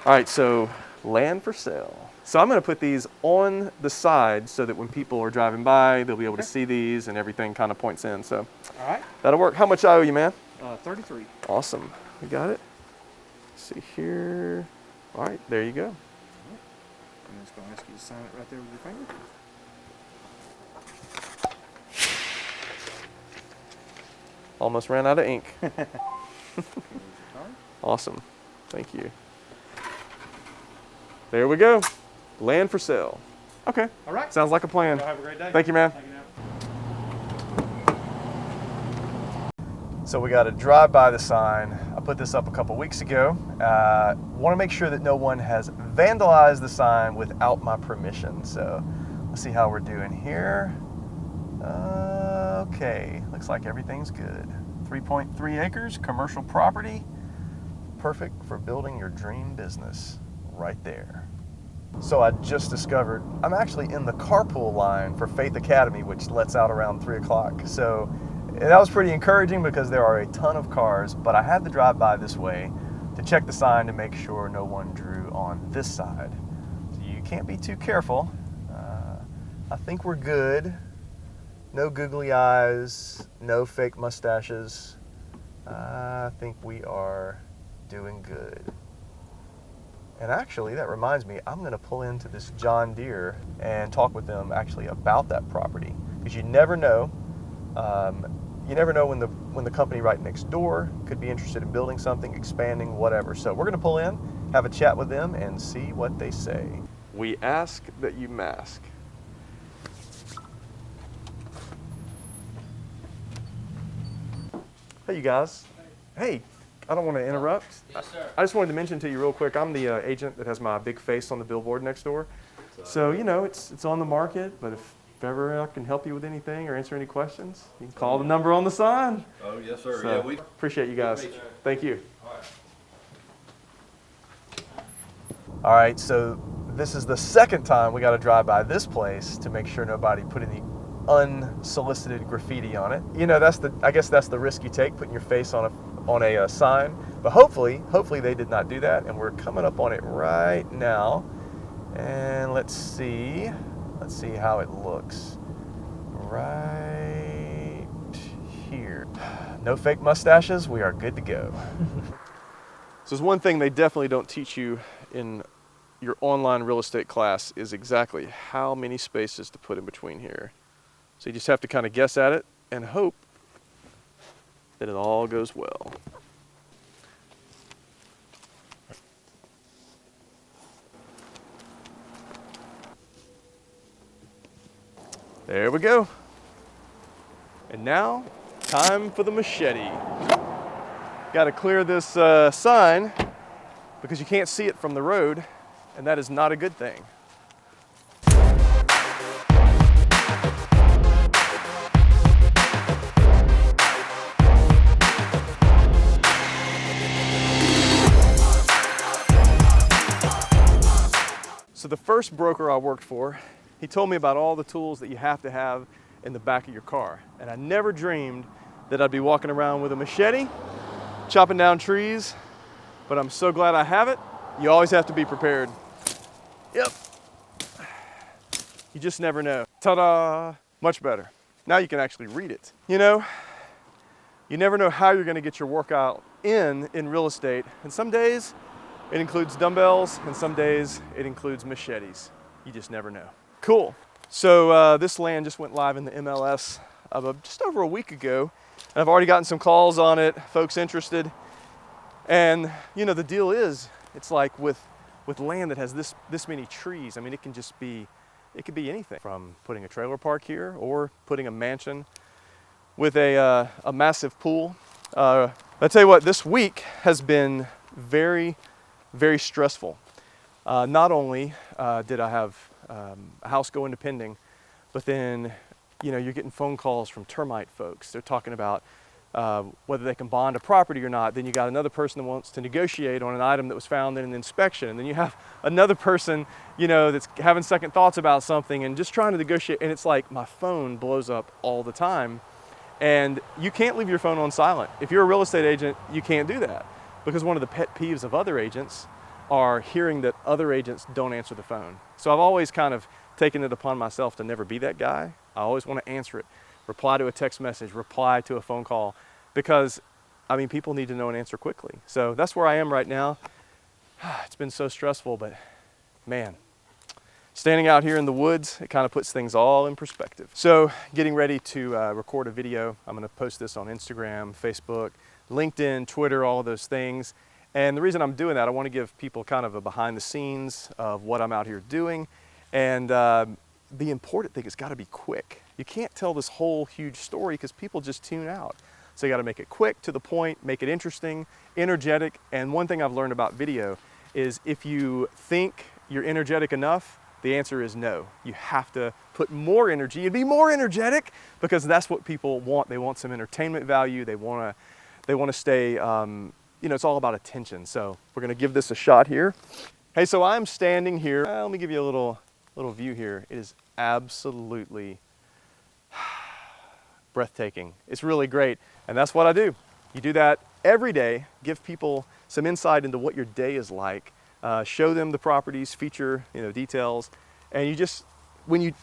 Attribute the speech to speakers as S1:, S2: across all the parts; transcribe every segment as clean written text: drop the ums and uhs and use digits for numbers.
S1: All right, so land for sale. So I'm going to put these on the side so that when people are driving by, they'll be able to see these and everything kind of points in. So
S2: All right.
S1: that'll work. How much I owe you, man?
S2: 33.
S1: Awesome. We got it. Let's see here. All right, there you go.
S2: I'm just going to ask you to sign it right there with your finger.
S1: Almost ran out of ink.
S2: Here's your card.
S1: Awesome. Thank you. There we go. Land for sale. Okay.
S2: All right.
S1: Sounds like a plan.
S2: Y'all have a great day.
S1: Thank you, man.
S2: Thank you now.
S1: So we got to drive by the sign. I put this up a couple weeks ago. Want to make sure that no one has vandalized the sign without my permission. So let's see how we're doing here. Okay, looks like everything's good. 3.3 acres, commercial property. Perfect for building your dream business right there. So I just discovered I'm actually in the carpool line for Faith Academy, which lets out around 3 o'clock. So that was pretty encouraging because there are a ton of cars, but I had to drive by this way to check the sign to make sure no one drew on this side. So you can't be too careful. I think we're good. No googly eyes, no fake mustaches. I think we are doing good. And actually, that reminds me, I'm gonna pull into this John Deere and talk with them actually about that property. Because you never know. You never know when the company right next door could be interested in building something, expanding, whatever. So we're gonna pull in, have a chat with them, and see what they say. We ask that you mask. Hey, you guys. Hey, I don't want to interrupt.
S3: Yes, sir.
S1: I just wanted to mention to you real quick, I'm the agent that has my big face on the billboard next door. So, you know, it's on the market, but if ever I can help you with anything or answer any questions, you can call the number on the sign.
S3: Oh, yes, sir.
S1: So,
S3: Yeah, we.
S1: appreciate you guys.
S3: Good to meet you.
S1: Thank you.
S3: All right.
S1: All right, so this is the second time we got to drive by this place to make sure nobody put any unsolicited graffiti on it. You know, I guess that's the risk you take, putting your face on a sign. But hopefully they did not do that, and we're coming up on it right now. And let's see how it looks. Right here. No fake mustaches. We are good to go. So there's one thing they definitely don't teach you in your online real estate class is exactly how many spaces to put in between here. So you just have to kind of guess at it and hope that it all goes well. There we go. And now, time for the machete. Got to clear this sign because you can't see it from the road, and that is not a good thing. So the first broker I worked for, he told me about all the tools that you have to have in the back of your car. And I never dreamed that I'd be walking around with a machete, chopping down trees, but I'm so glad I have it. You always have to be prepared. Yep. You just never know. Ta-da! Much better. Now you can actually read it. You know, you never know how you're gonna get your workout in real estate. And some days it includes dumbbells, and some days it includes machetes. You just never know. Cool. So this land just went live in the MLS just over a week ago. And I've already gotten some calls on it, folks interested. And you know, the deal is, it's like with land that has this many trees, I mean, it could be anything from putting a trailer park here or putting a mansion with a massive pool. I tell you what, this week has been very, very stressful. Not only did I have a house go into pending, but then, you know, you're getting phone calls from termite folks. They're talking about whether they can bond a property or not. Then you got another person that wants to negotiate on an item that was found in an inspection. And then you have another person, you know, that's having second thoughts about something and just trying to negotiate. And it's like my phone blows up all the time. And you can't leave your phone on silent. If you're a real estate agent, you can't do that. Because one of the pet peeves of other agents are hearing that other agents don't answer the phone. So I've always kind of taken it upon myself to never be that guy. I always want to answer it, reply to a text message, reply to a phone call, because I mean, people need to know an answer quickly. So that's where I am right now. It's been so stressful, but man, standing out here in the woods, it kind of puts things all in perspective. So getting ready to record a video. I'm gonna post this on Instagram, Facebook, LinkedIn, Twitter, all of those things. And the reason I'm doing that, I want to give people kind of a behind the scenes of what I'm out here doing. And the important thing is got to be quick. You can't tell this whole huge story because people just tune out. So you got to make it quick, to the point, make it interesting, energetic. And one thing I've learned about video is if you think you're energetic enough, the answer is no. You have to put more energy and be more energetic, because that's what people want. They want some entertainment value. They want to stay, you know, it's all about attention. So we're gonna give this a shot here. Hey, so I'm standing here. Let me give you a little view here. It is absolutely breathtaking. It's really great. And that's what I do. You do that every day, give people some insight into what your day is like, show them the properties, feature, you know, details. And you just, when you,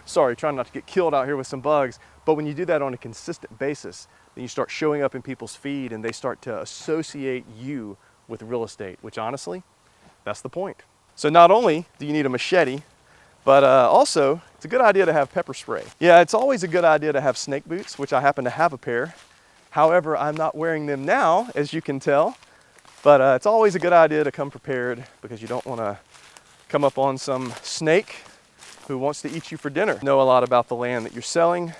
S1: sorry, trying not to get killed out here with some bugs, but when you do that on a consistent basis, then you start showing up in people's feed and they start to associate you with real estate, which honestly, that's the point. So not only do you need a machete, but also it's a good idea to have pepper spray. Yeah, it's always a good idea to have snake boots, which I happen to have a pair. However, I'm not wearing them now, as you can tell, but it's always a good idea to come prepared, because you don't want to come up on some snake who wants to eat you for dinner. Know a lot about the land that you're selling,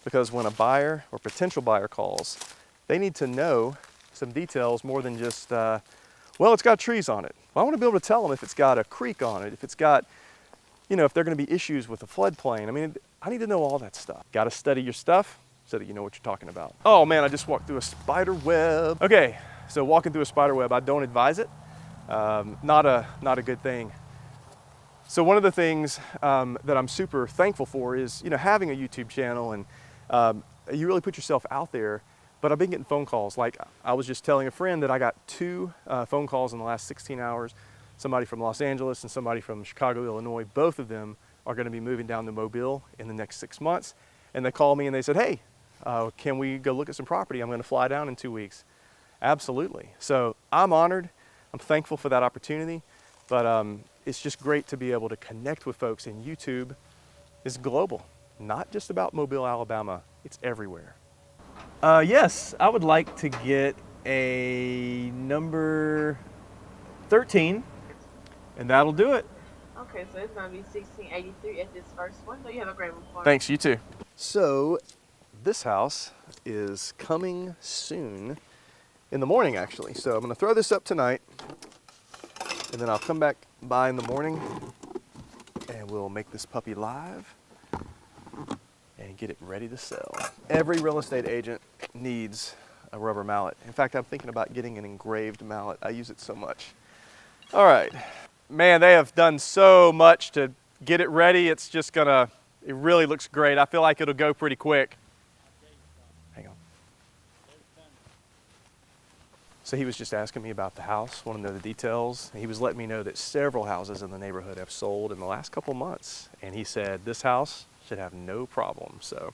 S1: because when a buyer or potential buyer calls, they need to know some details more than just, well, it's got trees on it. Well, I want to be able to tell them if it's got a creek on it, if it's got, you know, if there are going to be issues with the floodplain. I mean, I need to know all that stuff. Got to study your stuff so that you know what you're talking about. Oh man, I just walked through a spider web. Okay, so walking through a spider web, I don't advise it. Not a good thing. So one of the things that I'm super thankful for is, you know, having a YouTube channel, and you really put yourself out there. But I've been getting phone calls. Like I was just telling a friend that I got 2 phone calls in the last 16 hours. Somebody from Los Angeles and somebody from Chicago, Illinois. Both of them are going to be moving down to Mobile in the next 6 months. And they called me and they said, hey, can we go look at some property? I'm going to fly down in 2 weeks. Absolutely. So I'm honored. I'm thankful for that opportunity. But it's just great to be able to connect with folks. And YouTube is global, not just about Mobile, Alabama. It's everywhere. Yes, I would like to get a number 13, and that'll do it.
S3: Okay, so it's going to be 1683 at this first one. So you have a great report.
S1: Thanks, you too. So this house is coming soon, in the morning actually. So I'm going to throw this up tonight, and then I'll come back by in the morning and we'll make this puppy live and get it ready to sell. Every real estate agent needs a rubber mallet. In fact, I'm thinking about getting an engraved mallet. I use it so much. All right. Man, they have done so much to get it ready. It's just gonna, it really looks great. I feel like it'll go pretty quick. Hang on. So he was just asking me about the house, wanted to know the details. He was letting me know that several houses in the neighborhood have sold in the last couple months. And he said, this house should have no problem. So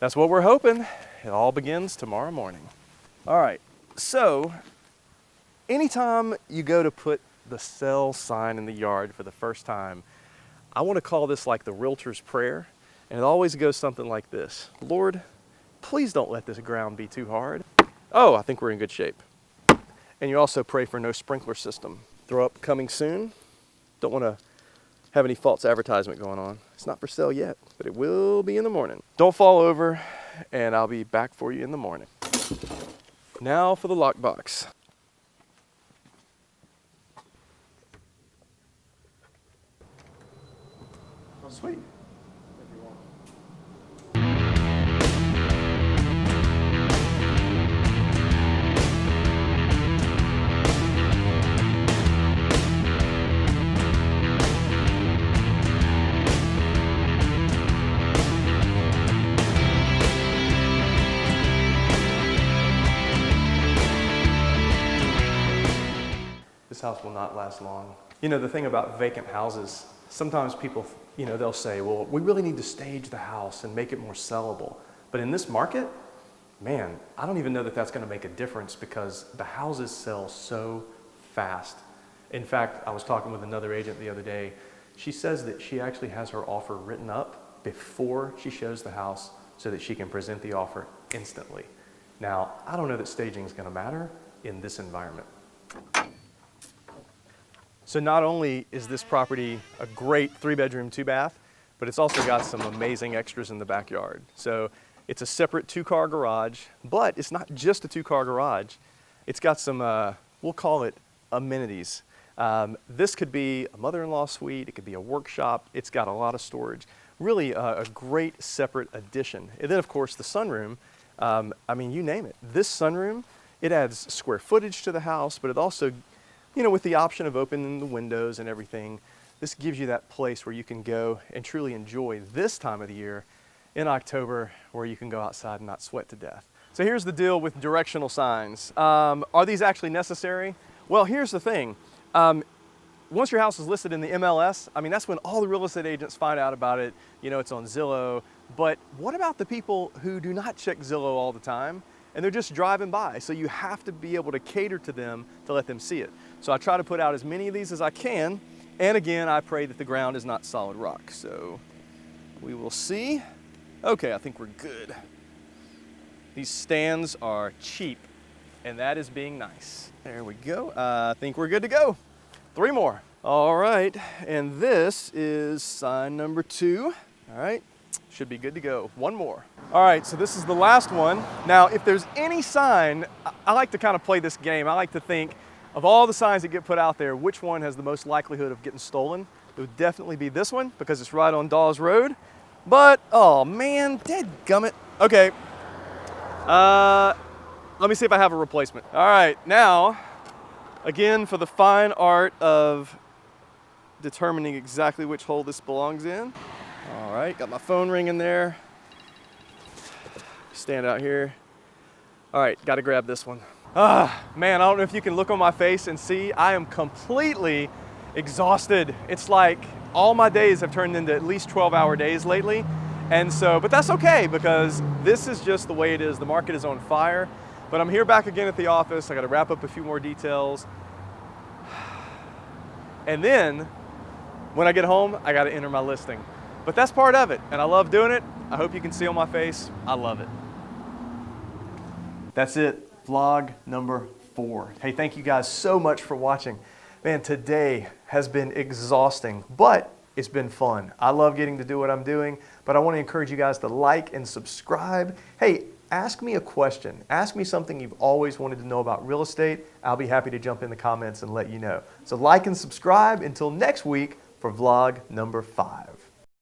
S1: that's what we're hoping. It all begins tomorrow morning. All right, so anytime you go to put the sell sign in the yard for the first time, I want to call this like the realtor's prayer. And it always goes something like this. Lord, please don't let this ground be too hard. Oh, I think we're in good shape. And you also pray for no sprinkler system. Throw up coming soon. Don't want to have any false advertisement going on. It's not for sale yet, but it will be in the morning. Don't fall over, and I'll be back for you in the morning. Now for the lockbox. Oh, sweet. This house house will not last long. You know, the thing about vacant houses, sometimes people, you know, they'll say, well, we really need to stage the house and make it more sellable. But in this market, man, I don't even know that that's going to make a difference because the houses sell so fast. In fact, I was talking with another agent the other day. She says that she actually has her offer written up before she shows the house so that she can present the offer instantly. Now, I don't know that staging is going to matter in this environment. So not only is this property a great 3-bedroom, 2-bath, but it's also got some amazing extras in the backyard. So it's a separate 2-car garage, but it's not just a 2-car garage. It's got some, we'll call it amenities. This could be a mother-in-law suite, it could be a workshop, it's got a lot of storage. Really a great separate addition. And then of course the sunroom, I mean, you name it. This sunroom, it adds square footage to the house, but it also, you know, with the option of opening the windows and everything, this gives you that place where you can go and truly enjoy this time of the year in October where you can go outside and not sweat to death. So here's the deal with directional signs. Are these actually necessary? Well, here's the thing. Once your house is listed in the MLS, I mean, that's when all the real estate agents find out about it. You know, it's on Zillow. But what about the people who do not check Zillow all the time and they're just driving by? So you have to be able to cater to them to let them see it. So I try to put out as many of these as I can. And again, I pray that the ground is not solid rock. So we will see. Okay, I think we're good. These stands are cheap, and that is being nice. There we go. I think we're good to go. 3 more. All right, and this is sign number 2. All right, should be good to go. 1 more. All right, so this is the last one. Now, if there's any sign, I like to kind of play this game. I like to think of all the signs that get put out there, which one has the most likelihood of getting stolen? It would definitely be this one because it's right on Dawes Road. But, oh man, dadgummit. Okay, let me see if I have a replacement. All right, now, again, for the fine art of determining exactly which hole this belongs in. All right, got my phone ringing there. Stand out here. All right, got to grab this one. Man, I don't know if you can look on my face and see, I am completely exhausted. It's like all my days have turned into at least 12-hour days lately. And so, but that's okay because this is just the way it is. The market is on fire. But I'm here back again at the office. I got to wrap up a few more details. And then when I get home, I got to enter my listing. But that's part of it. And I love doing it. I hope you can see on my face. I love it. That's it. Vlog number 4. Hey, thank you guys so much for watching. Man, today has been exhausting, but it's been fun. I love getting to do what I'm doing, but I want to encourage you guys to like and subscribe. Hey, ask me a question. Ask me something you've always wanted to know about real estate. I'll be happy to jump in the comments and let you know. So like and subscribe until next week for vlog number 5.